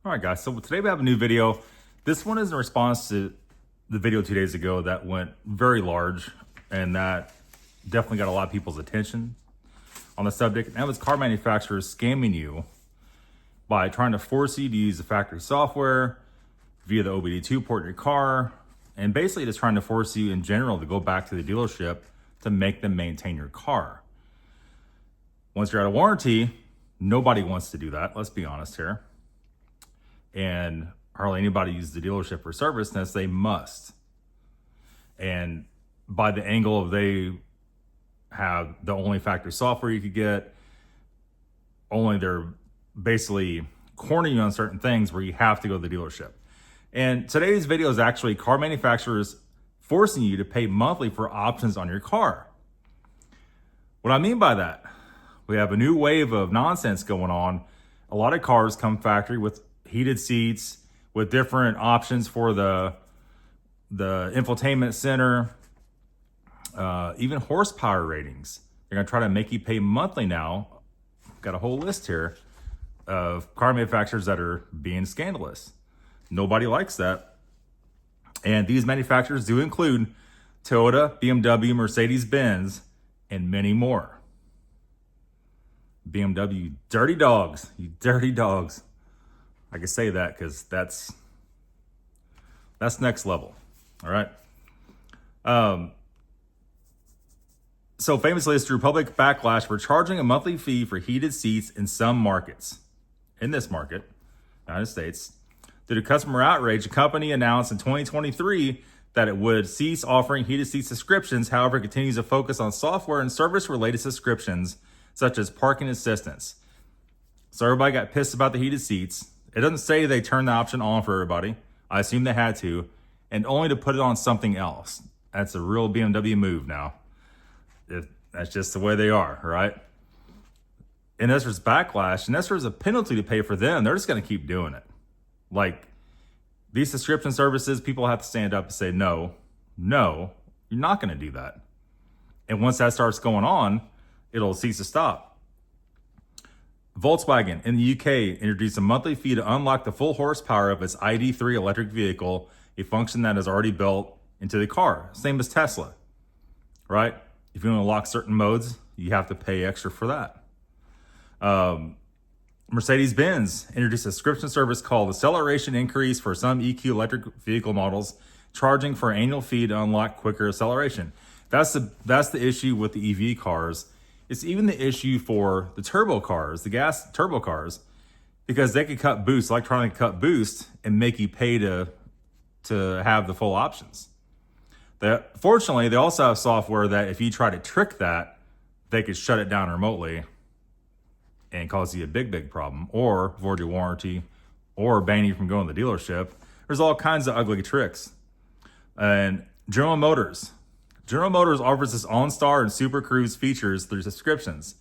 All right, guys, so today we have a new video. This one is in response to the video 2 days ago that went very large and that definitely got a lot of people's attention on the subject. And that was car manufacturers scamming you by trying to force you to use the factory software via the OBD2 port in your car, and basically just trying to force you in general to go back to the dealership to make them maintain your car. Once you're out of warranty, nobody wants to do that, let's be honest here. And hardly anybody uses the dealership for service unless they must. And by the angle of they have the only factory software you could get, only they're basically cornering you on certain things where you have to go to the dealership. And today's video is actually car manufacturers forcing you to pay monthly for options on your car. What I mean by that, we have a new wave of nonsense going on. A lot of cars come factory with heated seats, with different options for the infotainment center, even horsepower ratings. They're gonna try to make you pay monthly now. Got a whole list here of car manufacturers that are being scandalous. Nobody likes that. And these manufacturers do include Toyota, BMW, Mercedes-Benz, and many more. BMW, you dirty dogs, you dirty dogs. I can say that because that's next level. All right. So famously, it's through public backlash for charging a monthly fee for heated seats in some markets. In this market, United States, due to customer outrage, the company announced in 2023 that it would cease offering heated seat subscriptions. However, it continues to focus on software and service-related subscriptions, such as parking assistance. So everybody got pissed about the heated seats. It doesn't say they turned the option on for everybody. I assume they had to, and only to put it on something else. That's a real BMW move now. That's just the way they are, right? Unless there's backlash, unless there's a penalty to pay for them, they're just going to keep doing it. Like these subscription services, people have to stand up and say, no, you're not going to do that. And once that starts going on, it'll cease to stop. Volkswagen in the UK introduced a monthly fee to unlock the full horsepower of its ID.3 electric vehicle, a function that is already built into the car. Same as Tesla, right? If you want to unlock certain modes, you have to pay extra for that. Mercedes-Benz introduced a subscription service called Acceleration Increase for some EQ electric vehicle models, charging for an annual fee to unlock quicker acceleration. That's the issue with the EV cars. It's even the issue for the turbo cars, the gas turbo cars, because they could cut boost, electronic cut boost, and make you pay to have the full options. Fortunately, they also have software that if you try to trick that, they could shut it down remotely and cause you a big problem, or void your warranty, or ban you from going to the dealership. There's all kinds of ugly tricks. And General Motors offers its OnStar and Super Cruise features through subscriptions.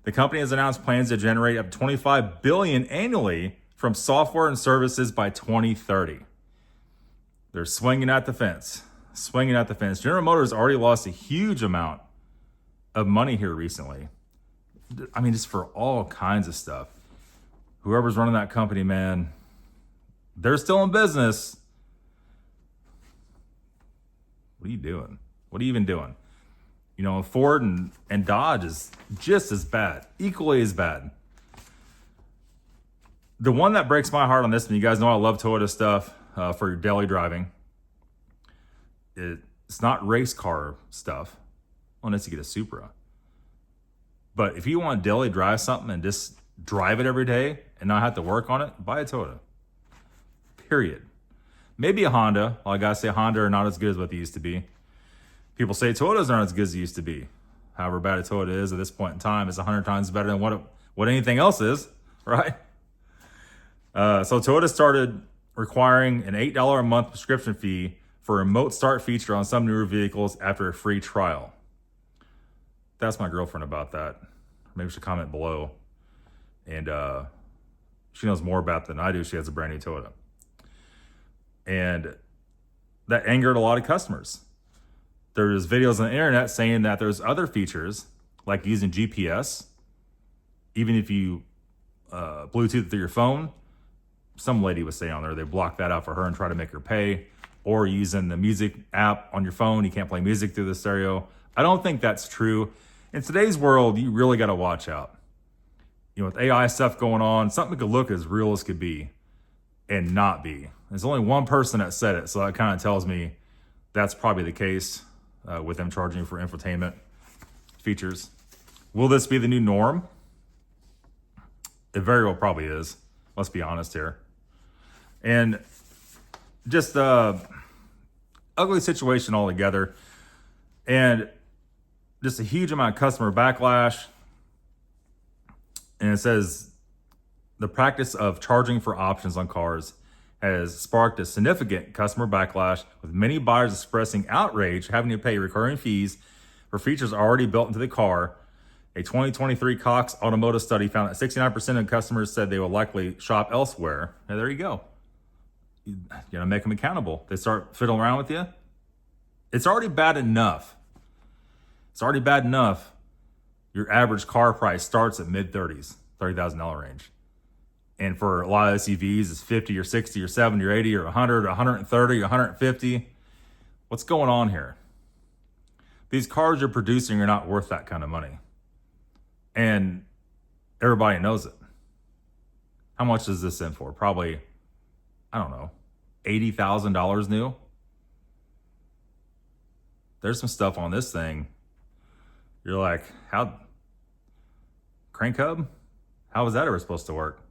The company has announced plans to generate up to $25 billion annually from software and services by 2030. They're swinging at the fence. General Motors already lost a huge amount of money here recently. I mean, just for all kinds of stuff. Whoever's running that company, man, they're still in business. What are you doing? What are you even doing? You know, Ford and Dodge is just as bad, equally as bad. The one that breaks my heart on this one, you guys know I love Toyota stuff for your daily driving. It's not race car stuff, unless you get a Supra. But if you want to daily drive something and just drive it every day and not have to work on it, buy a Toyota. Period. Maybe a Honda. Well, I gotta say Honda are not as good as what they used to be. People say Toyotas aren't as good as they used to be. However bad a Toyota is at this point in time, it's 100 times better than what anything else is, right? So Toyota started requiring an $8 a month prescription fee for a remote start feature on some newer vehicles after a free trial. That's my girlfriend about that. Maybe she should comment below. And she knows more about that than I do. She has a brand new Toyota. And that angered a lot of customers. There's videos on the internet saying that there's other features, like using GPS, even if you Bluetooth through your phone, some lady was saying on there, they blocked that out for her and try to make her pay, or using the music app on your phone. You can't play music through the stereo. I don't think that's true. In today's world, you really got to watch out. You know, with AI stuff going on, something could look as real as could be and not be. There's only one person that said it, so that kind of tells me that's probably the case with them charging for infotainment features. Will this be the new norm? It very well probably is. Let's be honest here. And just ugly situation altogether. And just a huge amount of customer backlash. And it says the practice of charging for options on cars has sparked a significant customer backlash, with many buyers expressing outrage having to pay recurring fees for features already built into the car. A 2023 Cox Automotive study found that 69% of customers said they will likely shop elsewhere. And there you go. You know, make them accountable. They start fiddling around with you. It's already bad enough. Your average car price starts at mid-30s, $30,000 range. And for a lot of SUVs, it's 50 or 60 or 70 or 80 or 100 or 130 or 150. What's going on here? These cars you're producing are not worth that kind of money. And everybody knows it. How much is this in for? Probably, I don't know, $80,000 new. There's some stuff on this thing. You're like, how? Crank hub? How was that ever supposed to work?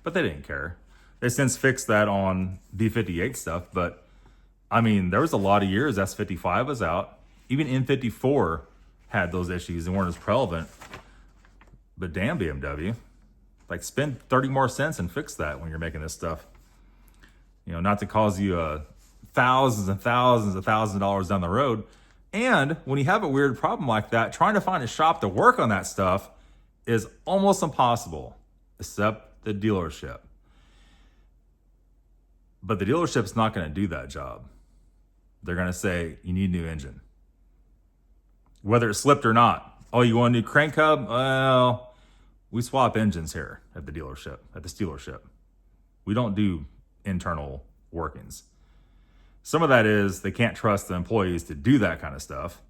But they didn't care. They since fixed that on B58 stuff. But I mean, there was a lot of years S55 was out. Even N54 had those issues and weren't as prevalent. But damn, BMW, like, spend 30 more cents and fix that when you're making this stuff. You know, not to cause you thousands and thousands of dollars down the road. And when you have a weird problem like that, trying to find a shop to work on that stuff is almost impossible, except the dealership. But the dealership's not going to do that job. They're going to say, you need a new engine. Whether it slipped or not. Oh, you want a new crank hub? Well, we swap engines here at the dealership, at this dealership. We don't do internal workings. Some of that is they can't trust the employees to do that kind of stuff.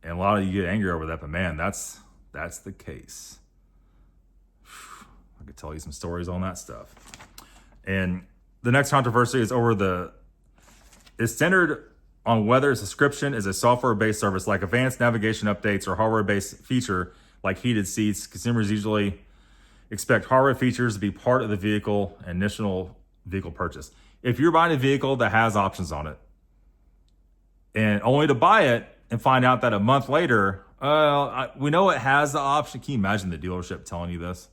And a lot of you get angry over that, but man, that's the case. I could tell you some stories on that stuff. And the next controversy is centered on whether a subscription is a software-based service like advanced navigation updates or hardware-based feature like heated seats. Consumers usually expect hardware features to be part of the vehicle initial vehicle purchase. If you're buying a vehicle that has options on it, and only to buy it and find out that a month later, we know it has the option. Can you imagine the dealership telling you this?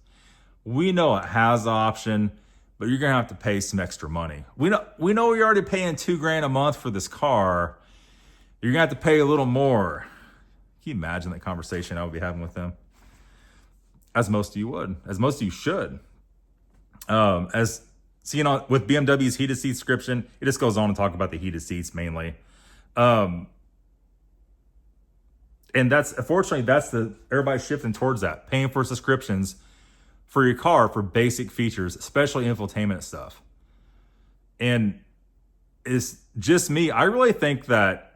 We know it has the option, but you're gonna have to pay some extra money. We know you're already paying $2,000 a month for this car. You're gonna have to pay a little more. Can you imagine that conversation I would be having with them? As most of you would, as most of you should. As seen on with BMW's heated seat subscription, it just goes on to talk about the heated seats mainly. And unfortunately, everybody's shifting towards that, paying for subscriptions for your car for basic features, especially infotainment stuff. And it's just me. I really think that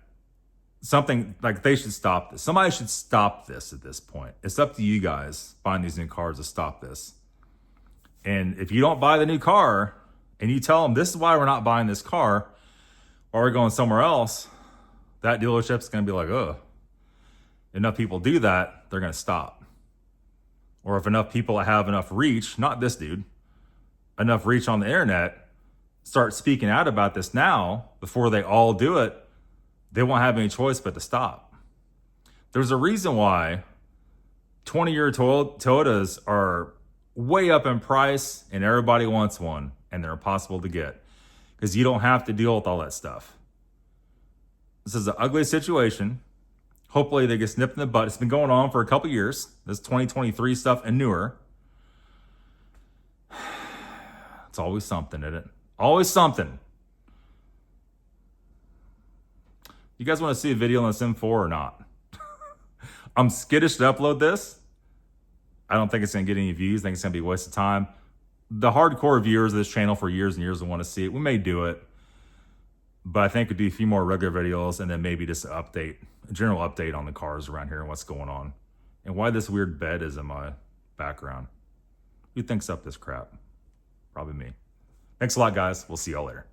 something like they should stop this. Somebody should stop this at this point. It's up to you guys buying these new cars to stop this. And if you don't buy the new car and you tell them this is why we're not buying this car or we're going somewhere else, that dealership's going to be like, oh, enough people do that, they're going to stop. Or if enough people have enough reach, not this dude, enough reach on the internet, start speaking out about this now before they all do it, they won't have any choice but to stop. There's a reason why 20-year Toyotas are way up in price and everybody wants one and they're impossible to get because you don't have to deal with all that stuff. This is an ugly situation. Hopefully they get snipped in the butt. It's been going on for a couple years. This 2023 stuff and newer. It's always something, isn't it? Always something. You guys want to see a video on this M4 or not? I'm skittish to upload this. I don't think it's going to get any views. I think it's going to be a waste of time. the hardcore viewers of this channel for years and years will want to see it. We may do it, but I think it'd be a few more regular videos and then maybe just a general update on the cars around here and what's going on and why this weird bed is in my background. Who thinks up this crap? Probably me. Thanks a lot, guys. We'll see y'all later.